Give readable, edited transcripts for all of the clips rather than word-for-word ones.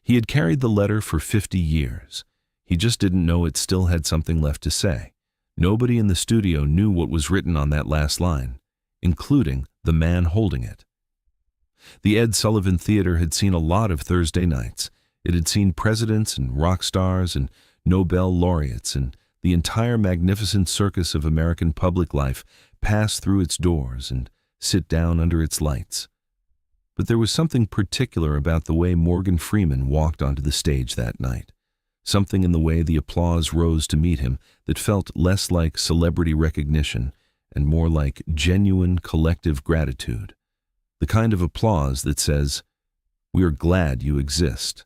He had carried the letter for 50 years. He just didn't know it still had something left to say. Nobody in the studio knew what was written on that last line, including the man holding it. The Ed Sullivan Theater had seen a lot of Thursday nights. It had seen presidents and rock stars and Nobel laureates and the entire magnificent circus of American public life pass through its doors and sit down under its lights. But there was something particular about the way Morgan Freeman walked onto the stage that night. Something in the way the applause rose to meet him that felt less like celebrity recognition and more like genuine collective gratitude. The kind of applause that says, "We are glad you exist."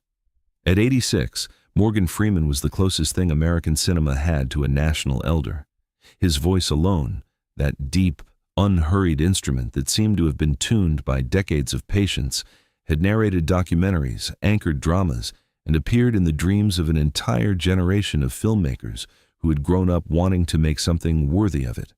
At 86, Morgan Freeman was the closest thing American cinema had to a national elder. His voice alone, that deep, unhurried instrument that seemed to have been tuned by decades of patience, had narrated documentaries, anchored dramas, and appeared in the dreams of an entire generation of filmmakers who had grown up wanting to make something worthy of it.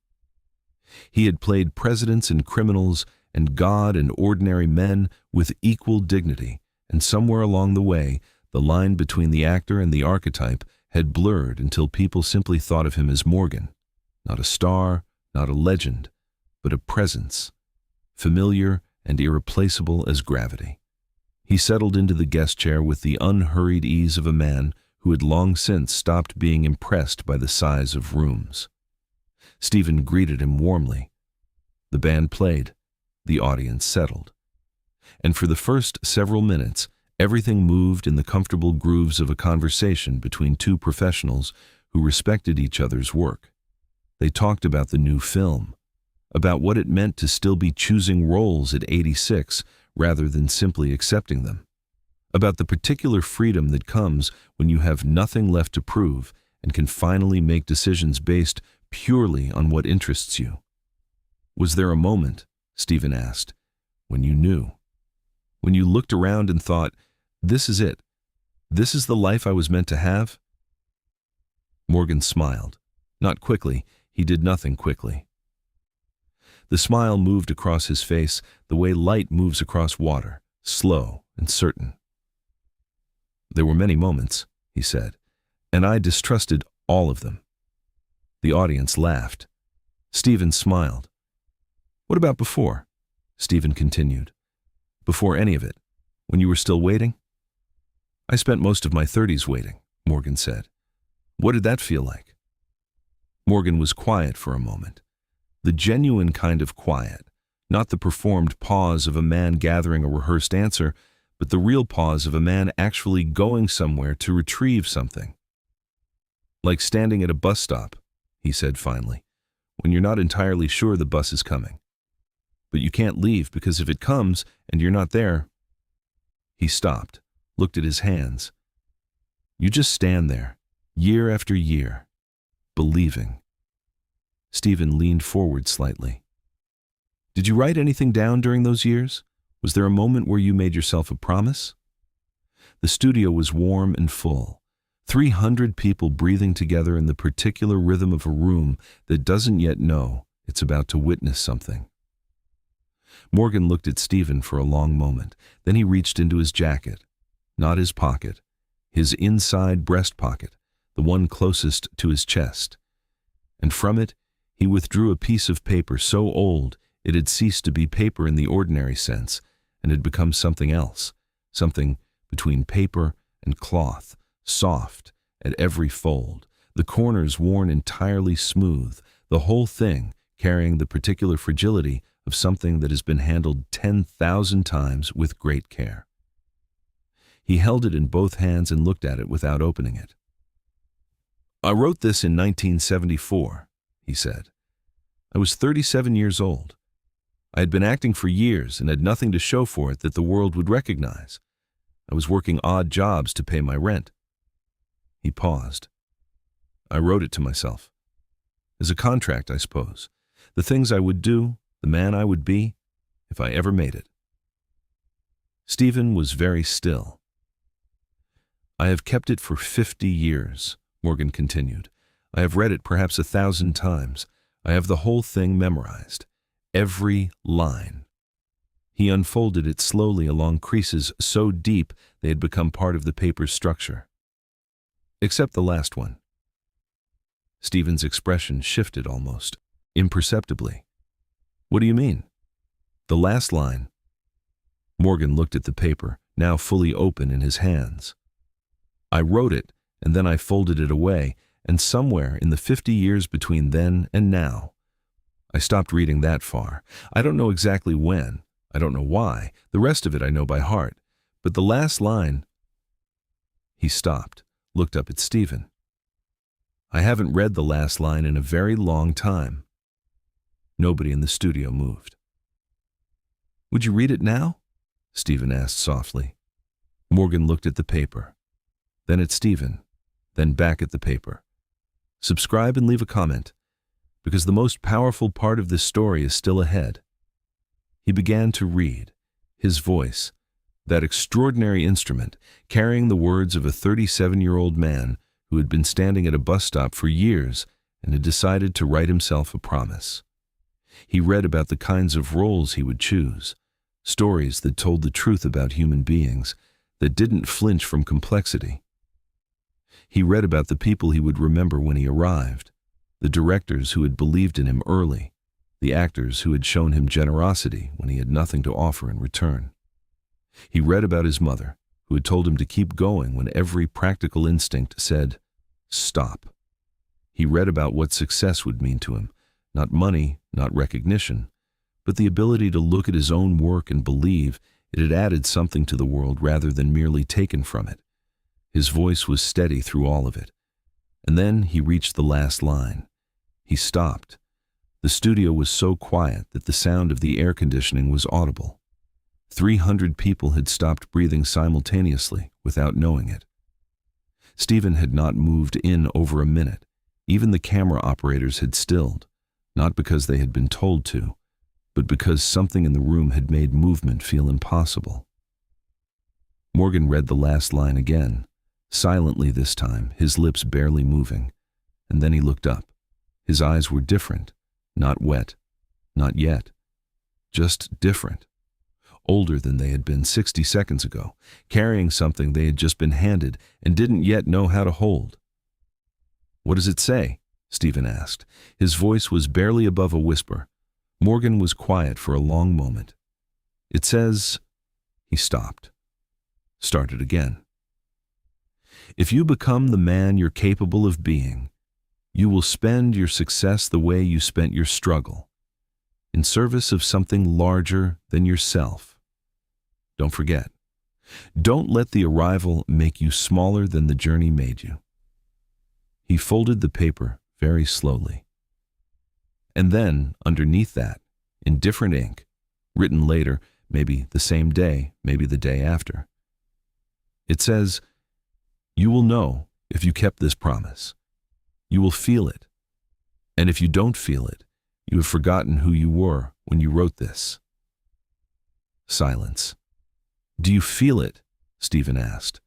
He had played presidents and criminals and God and ordinary men with equal dignity, and somewhere along the way, the line between the actor and the archetype had blurred until people simply thought of him as Morgan, not a star, not a legend, but a presence, familiar and irreplaceable as gravity. He settled into the guest chair with the unhurried ease of a man who had long since stopped being impressed by the size of rooms. Stephen greeted him warmly. The band played. The audience settled. And for the first several minutes, everything moved in the comfortable grooves of a conversation between two professionals who respected each other's work. They talked about the new film, about what it meant to still be choosing roles at 86 rather than simply accepting them, about the particular freedom that comes when you have nothing left to prove and can finally make decisions based purely on what interests you. Was there a moment, Stephen asked, when you knew? When you looked around and thought, this is it. This is the life I was meant to have? Morgan smiled. Not quickly. He did nothing quickly. The smile moved across his face the way light moves across water, slow and certain. There were many moments, he said, and I distrusted all of them. The audience laughed. Stephen smiled. What about before? Stephen continued. Before any of it, when you were still waiting? I spent most of my 30s waiting, Morgan said. What did that feel like? Morgan was quiet for a moment. The genuine kind of quiet, not the performed pause of a man gathering a rehearsed answer, but the real pause of a man actually going somewhere to retrieve something. Like standing at a bus stop, he said finally, when you're not entirely sure the bus is coming. But you can't leave because if it comes and you're not there. He stopped, looked at his hands. You just stand there, year after year, believing. Stephen leaned forward slightly. Did you write anything down during those years? Was there a moment where you made yourself a promise? The studio was warm and full. 300 people breathing together in the particular rhythm of a room that doesn't yet know it's about to witness something. Morgan looked at Stephen for a long moment. Then he reached into his jacket, not his pocket, his inside breast pocket, the one closest to his chest. And from it, he withdrew a piece of paper so old it had ceased to be paper in the ordinary sense and had become something else, something between paper and cloth, soft at every fold, the corners worn entirely smooth, the whole thing carrying the particular fragility of something that has been handled 10,000 times with great care. He held it in both hands and looked at it without opening it. I wrote this in 1974, he said. I was 37 years old. I had been acting for years and had nothing to show for it that the world would recognize. I was working odd jobs to pay my rent. He paused. I wrote it to myself. As a contract, I suppose. The things I would do, the man I would be, if I ever made it. Stephen was very still. I have kept it for 50 years, Morgan continued. I have read it perhaps 1,000 times. I have the whole thing memorized. Every line. He unfolded it slowly along creases so deep They had become part of the paper's structure. Except the last one. Stephen's expression shifted almost imperceptibly. What do you mean? The last line. Morgan looked at the paper, now fully open in his hands. I wrote it, and then I folded it away, and somewhere in the 50 years between then and now, I stopped reading that far. I don't know exactly when. I don't know why. The rest of it I know by heart. But the last line... He stopped, looked up at Stephen. I haven't read the last line in a very long time. Nobody in the studio moved. Would you read it now? Stephen asked softly. Morgan looked at the paper, then at Stephen, then back at the paper. Subscribe and leave a comment, because the most powerful part of this story is still ahead. He began to read, his voice, that extraordinary instrument, carrying the words of a 37-year-old man who had been standing at a bus stop for years and had decided to write himself a promise. He read about the kinds of roles he would choose, stories that told the truth about human beings, that didn't flinch from complexity. He read about the people he would remember when he arrived, the directors who had believed in him early, the actors who had shown him generosity when he had nothing to offer in return. He read about his mother, who had told him to keep going when every practical instinct said, stop. He read about what success would mean to him, not money, not recognition, but the ability to look at his own work and believe it had added something to the world rather than merely taken from it. His voice was steady through all of it. And then he reached the last line. He stopped. The studio was so quiet that the sound of the air conditioning was audible. 300 people had stopped breathing simultaneously without knowing it. Stephen had not moved in over a minute. Even the camera operators had stilled, not because they had been told to, but because something in the room had made movement feel impossible. Morgan read the last line again, silently this time, his lips barely moving, and then he looked up. His eyes were different, not wet, not yet, just different. Older than they had been 60 seconds ago, carrying something they had just been handed and didn't yet know how to hold. What does it say? Stephen asked. His voice was barely above a whisper. Morgan was quiet for a long moment. It says... He stopped. Started again. If you become the man you're capable of being, you will spend your success the way you spent your struggle, in service of something larger than yourself. Don't forget. Don't let the arrival make you smaller than the journey made you. He folded the paper very slowly. And then, underneath that, in different ink, written later, maybe the same day, maybe the day after, it says, you will know if you kept this promise. You will feel it. And if you don't feel it, you have forgotten who you were when you wrote this. Silence. Do you feel it? Stephen asked.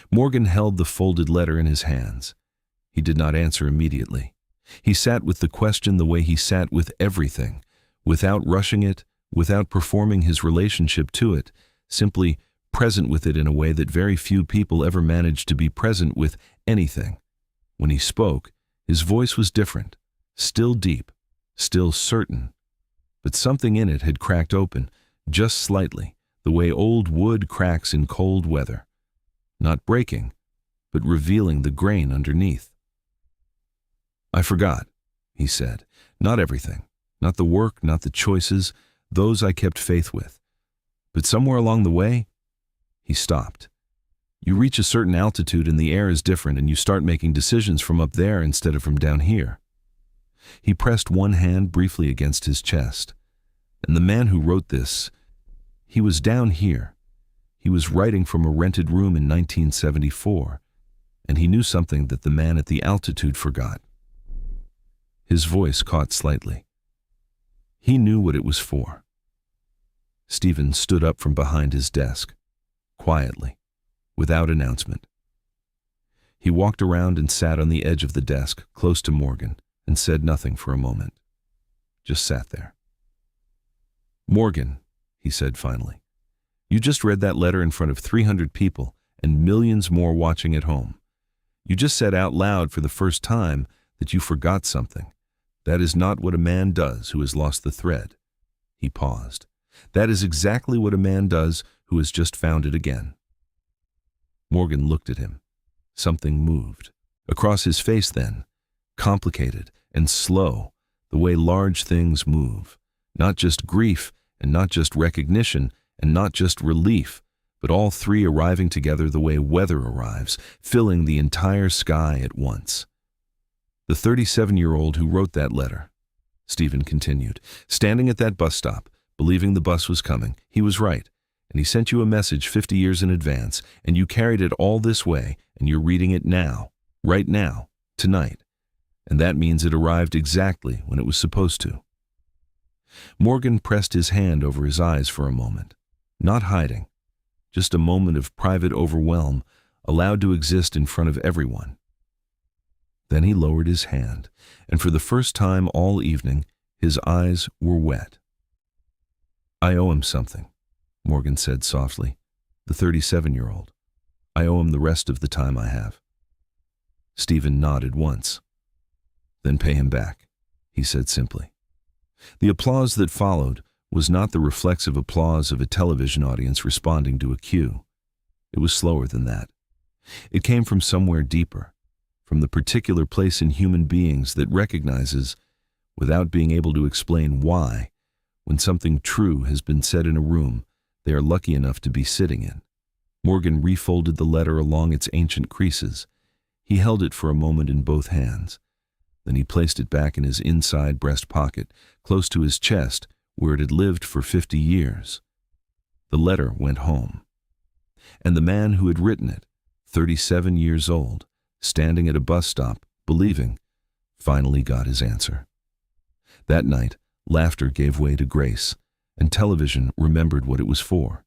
Morgan held the folded letter in his hands. He did not answer immediately. He sat with the question the way he sat with everything, without rushing it, without performing his relationship to it, simply present with it in a way that very few people ever managed to be present with anything. When he spoke, his voice was different, still deep, still certain, but something in it had cracked open, just slightly, the way old wood cracks in cold weather, not breaking, but revealing the grain underneath. I forgot, he said, not everything, not the work, not the choices, those I kept faith with. But somewhere along the way, he stopped. You reach a certain altitude and the air is different and you start making decisions from up there instead of from down here. He pressed one hand briefly against his chest. And the man who wrote this, he was down here. He was writing from a rented room in 1974, and he knew something that the man at the altitude forgot. His voice caught slightly. He knew what it was for. Stephen stood up from behind his desk, quietly, without announcement. He walked around and sat on the edge of the desk, close to Morgan, and said nothing for a moment. Just sat there. Morgan, he said finally, You just read that letter in front of 300 people and millions more watching at home. You just said out loud for the first time that you forgot something. That is not what a man does who has lost the thread. He paused. That is exactly what a man does who has just found it again. Morgan looked at him. Something moved. Across his face then, complicated and slow, the way large things move. Not just grief, and not just recognition, and not just relief, but all three arriving together the way weather arrives, filling the entire sky at once. The 37-year-old who wrote that letter, Stephen continued, standing at that bus stop, believing the bus was coming, he was right, and he sent you a message 50 years in advance, and you carried it all this way, and you're reading it now, right now, tonight, and that means it arrived exactly when it was supposed to. Morgan pressed his hand over his eyes for a moment, not hiding, just a moment of private overwhelm allowed to exist in front of everyone. Then he lowered his hand, and for the first time all evening, his eyes were wet. I owe him something, Morgan said softly, the 37-year-old. I owe him the rest of the time I have. Stephen nodded once. Then pay him back, he said simply. The applause that followed was not the reflexive applause of a television audience responding to a cue. It was slower than that. It came from somewhere deeper, from the particular place in human beings that recognizes, without being able to explain why, when something true has been said in a room they are lucky enough to be sitting in. Morgan refolded the letter along its ancient creases. He held it for a moment in both hands. Then he placed it back in his inside breast pocket, close to his chest, where it had lived for 50 years. The letter went home. And the man who had written it, 37 years old, standing at a bus stop, believing, finally got his answer. That night, laughter gave way to grace, and television remembered what it was for.